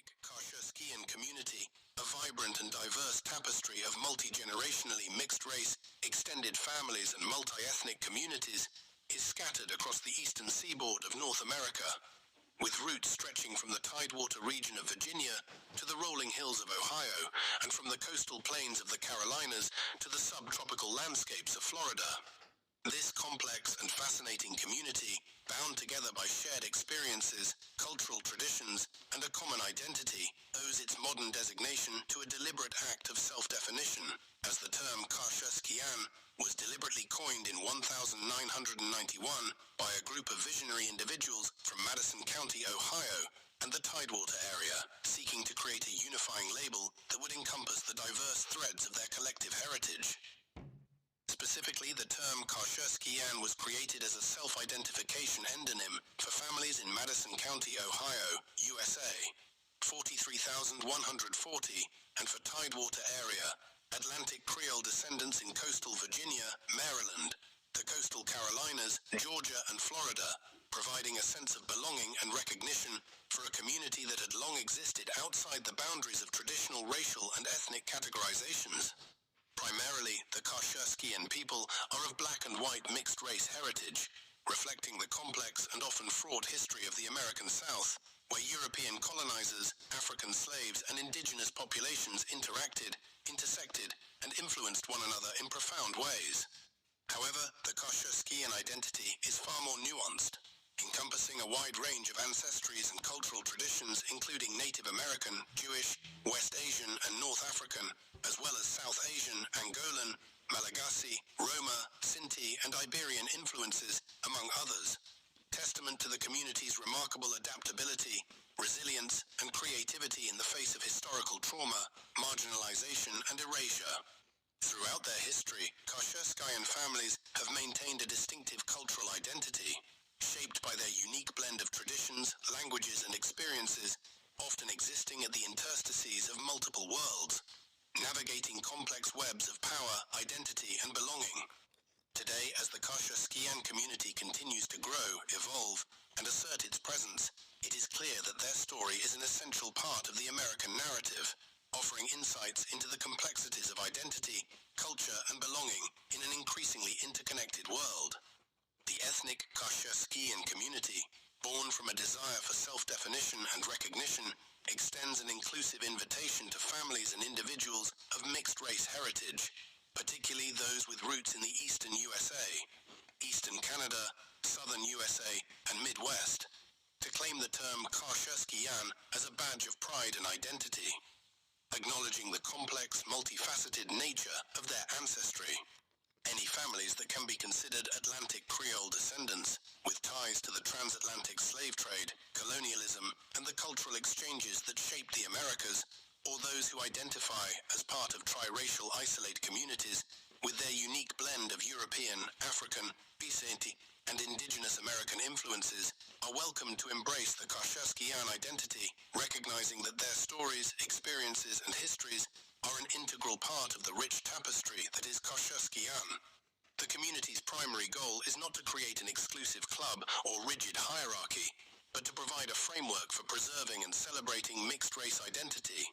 ethnic Qarsherskiyan community, a vibrant and diverse tapestry of multi-generationally mixed-race, extended families and multi-ethnic communities, is scattered across the eastern seaboard of North America, with roots stretching from the Tidewater region of Virginia to the rolling hills of Ohio, and from the coastal plains of the Carolinas to the subtropical landscapes of Florida. This complex and fascinating community, bound together by shared experiences, cultural traditions, and a common identity, owes its modern designation to a deliberate act of self-definition, as the term Qarsherskiyan was deliberately coined in 1991 by a group of visionary individuals from Madison County, Ohio, and the Tidewater area, seeking to create a unifying label that would encompass the diverse threads of their collective heritage. Specifically, the term Qarsherskiyan was created as a self-identification endonym for families in Madison County, Ohio, USA, 43,140, and for Tidewater area, Atlantic Creole descendants in coastal Virginia, Maryland, the coastal Carolinas, Georgia, and Florida, providing a sense of belonging and recognition for a community that had long existed outside the boundaries of traditional racial and ethnic categorizations. Primarily, the Qarsherskiyan people are of black and white mixed-race heritage, reflecting the complex and often fraught history of the American South, where European colonizers, African slaves, and indigenous populations interacted, intersected, and influenced one another in profound ways. However, the Qarsherskiyan identity is far more nuanced, encompassing a wide range of ancestries and cultural traditions including Native American, Jewish, West Asian, and North African, as well as South Asian, Angolan, Malagasy, Roma, Sinti, and Iberian influences, among others, testament to the community's remarkable adaptability, resilience, and creativity in the face of historical trauma, marginalization, and erasure. Throughout their history, Qarsherskiyan families have maintained a distinctive cultural identity, shaped by their unique blend of traditions, languages, and experiences, often existing at the interstices of multiple worlds, navigating complex webs of power, identity, and belonging. Today, as the Qarsherskiyan community continues to grow, evolve, and assert its presence, it is clear that their story is an essential part of the American narrative, offering insights into the complexities of identity, culture, and belonging in an increasingly interconnected world. The ethnic Qarsherskiyan community, born from a desire for self-definition and recognition, extends an inclusive invitation to families and individuals of mixed-race heritage, particularly those with roots in the eastern USA, eastern Canada, southern USA, and Midwest, to claim the term Qarsherskiyan as a badge of pride and identity, acknowledging the complex, multifaceted nature of their ancestry. Any families that can be considered Atlantic Creole descendants, with ties to the transatlantic slave trade, colonialism, and the cultural exchanges that shaped the Americas, or those who identify as part of triracial isolate communities with their unique blend of European, African, Bisenti, and indigenous American influences, are welcome to embrace the Qarsherskiyan identity, recognizing that their stories, experiences, and histories are an integral part of the rich tapestry that is Qarsherskiyan. The community's primary goal is not to create an exclusive club or rigid hierarchy, but to provide a framework for preserving and celebrating mixed-race identity,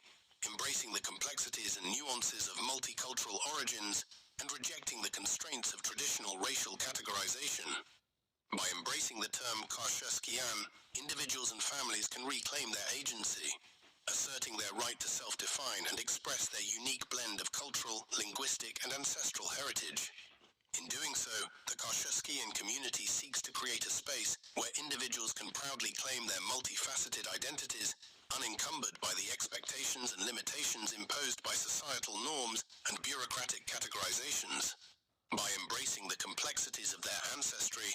embracing the complexities and nuances of multicultural origins, and rejecting the constraints of traditional racial categorization. By embracing the term Qarsherskiyan, individuals and families can reclaim their agency, asserting their right to self-define and express their unique blend of cultural, linguistic, and ancestral heritage. In doing so, the Qarsherskiyan community seeks to create a space where individuals can proudly claim their multifaceted identities, unencumbered by the expectations and limitations imposed by societal norms and bureaucratic categorizations. By embracing the complexities of their ancestry,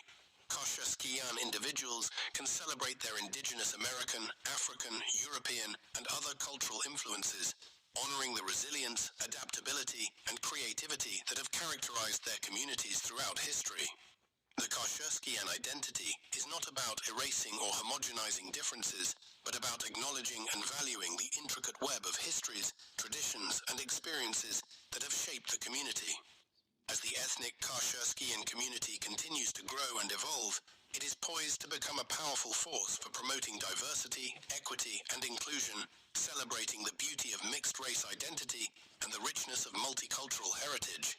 Qarsherskiyan individuals can celebrate their indigenous American, African, European, and other cultural influences, honoring the resilience, adaptability, and creativity that have characterized their communities throughout history. The Qarsherskiyan identity is not about erasing or homogenizing differences, but about acknowledging and valuing the intricate web of histories, traditions, and experiences that have shaped the community. As the ethnic Qarsherskiyan community continues to grow and evolve, it is poised to become a powerful force for promoting diversity, equity, and inclusion, celebrating the beauty of mixed-race identity and the richness of multicultural heritage.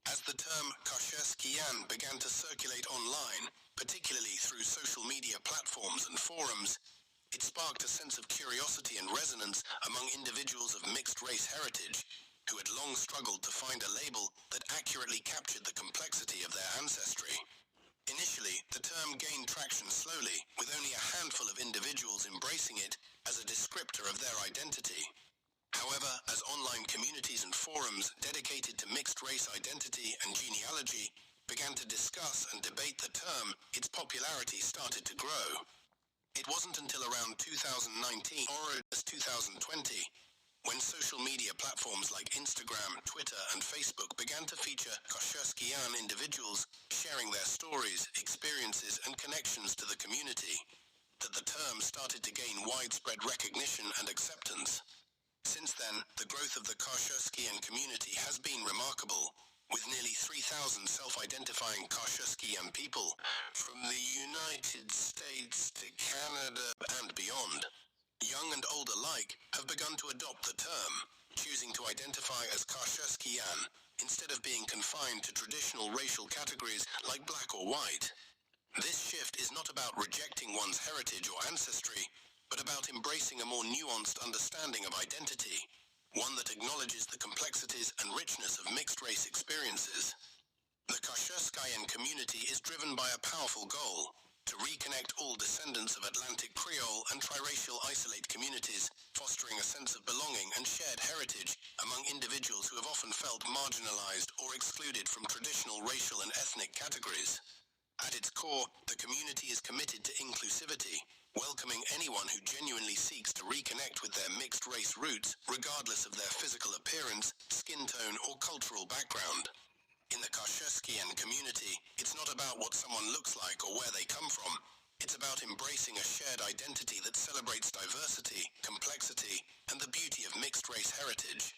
As the term Qarsherskiyan began to circulate online, particularly through social media platforms and forums, it sparked a sense of curiosity and resonance among individuals of mixed-race heritage, who had long struggled to find a label that accurately captured the complexity of their ancestry. Initially, the term gained traction slowly, with only a handful of individuals embracing it as a descriptor of their identity. However, as online communities and forums dedicated to mixed-race identity and genealogy began to discuss and debate the term, its popularity started to grow. It wasn't until around 2019 or 2020 when social media platforms like Instagram, Twitter, and Facebook began to feature Qarsherskiyan individuals sharing their stories, experiences, and connections to the community, that the term started to gain widespread recognition and acceptance. Since then, the growth of the Qarsherskiyan community has been remarkable, with nearly 3,000 self-identifying Qarsherskiyan people from the United States to Canada and beyond. Young and old alike have begun to adopt the term, choosing to identify as Qarsherskiyan instead of being confined to traditional racial categories like black or white. This shift is not about rejecting one's heritage or ancestry, but about embracing a more nuanced understanding of identity, one that acknowledges the complexities and richness of mixed-race experiences. The Qarsherskiyan community is driven by a powerful goal: to reconnect all descendants of Atlantic Creole and Triracial isolate communities, fostering a sense of belonging and shared heritage among individuals who have often felt marginalized or excluded from traditional racial and ethnic categories. At its core, the community is committed to inclusivity, welcoming anyone who genuinely seeks to reconnect with their mixed-race roots, regardless of their physical appearance, skin tone, or cultural background. In the Qarsherskiyan community, it's not about what someone looks like or where they come from. It's about embracing a shared identity that celebrates diversity, complexity, and the beauty of mixed-race heritage.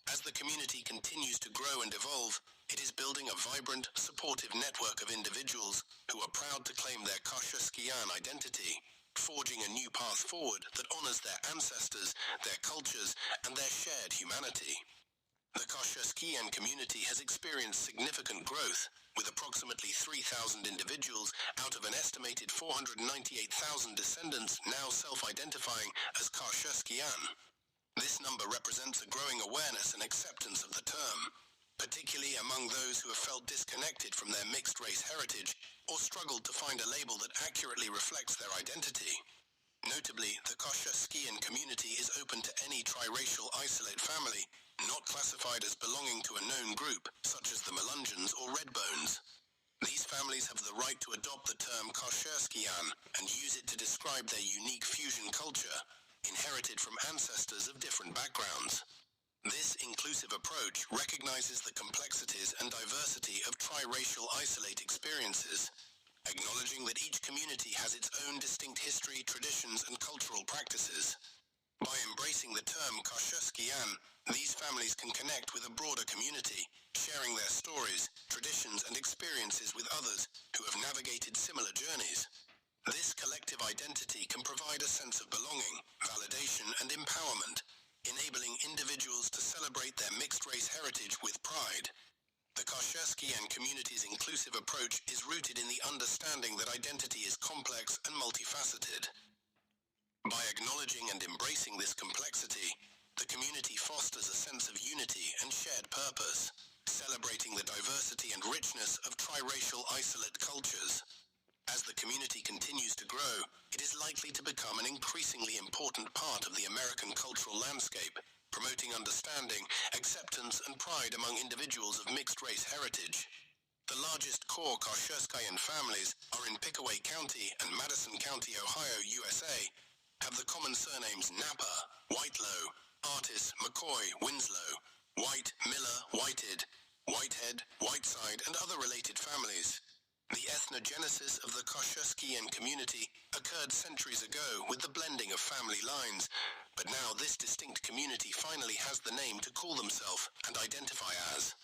As the community continues to grow and evolve, it is building a vibrant, supportive network of individuals who are proud to claim their Qarsherskiyan identity, forging a new path forward that honors their ancestors, their cultures, and their shared humanity. The Qarsherskiyan community has experienced significant growth, with approximately 3,000 individuals out of an estimated 498,000 descendants now self-identifying as Qarsherskiyan. This number represents a growing awareness and acceptance of the term, particularly among those who have felt disconnected from their mixed-race heritage or struggled to find a label that accurately reflects their identity. Notably, the Qarsherskiyan community is open to any triracial isolate family, not classified as belonging to a known group, such as the Melungeons or Redbones. These families have the right to adopt the term Qarsherskiyan and use it to describe their unique fusion culture, inherited from ancestors of different backgrounds. This inclusive approach recognizes the complexities and diversity of triracial isolate experiences, acknowledging that each community has its own distinct history, traditions, and cultural practices. By embracing the term Qarsherskiyan, these families can connect with a broader community, sharing their stories, traditions, and experiences with others who have navigated similar journeys. This collective identity can provide a sense of belonging, validation, and empowerment, enabling individuals to celebrate their mixed-race heritage with pride. The Qarsherskiyan community's inclusive approach is rooted in the understanding that identity is complex and multifaceted. By acknowledging and embracing this complexity, the community fosters a sense of unity and shared purpose, celebrating the diversity and richness of triracial isolate cultures. As the community continues to grow, it is likely to become an increasingly important part of the American cultural landscape, promoting understanding, acceptance, and pride among individuals of mixed-race heritage. The largest core Qarsherskiyan families are in Pickaway County and Madison County, Ohio, USA, have the common surnames Napa, Whitelow, Artis, McCoy, Winslow, White, Miller, Whitehead, Whitehead, Whiteside, and other related families. The ethnogenesis of the Qarsherskiyan community occurred centuries ago with the blending of family lines, but now this distinct community finally has the name to call themselves and identify as.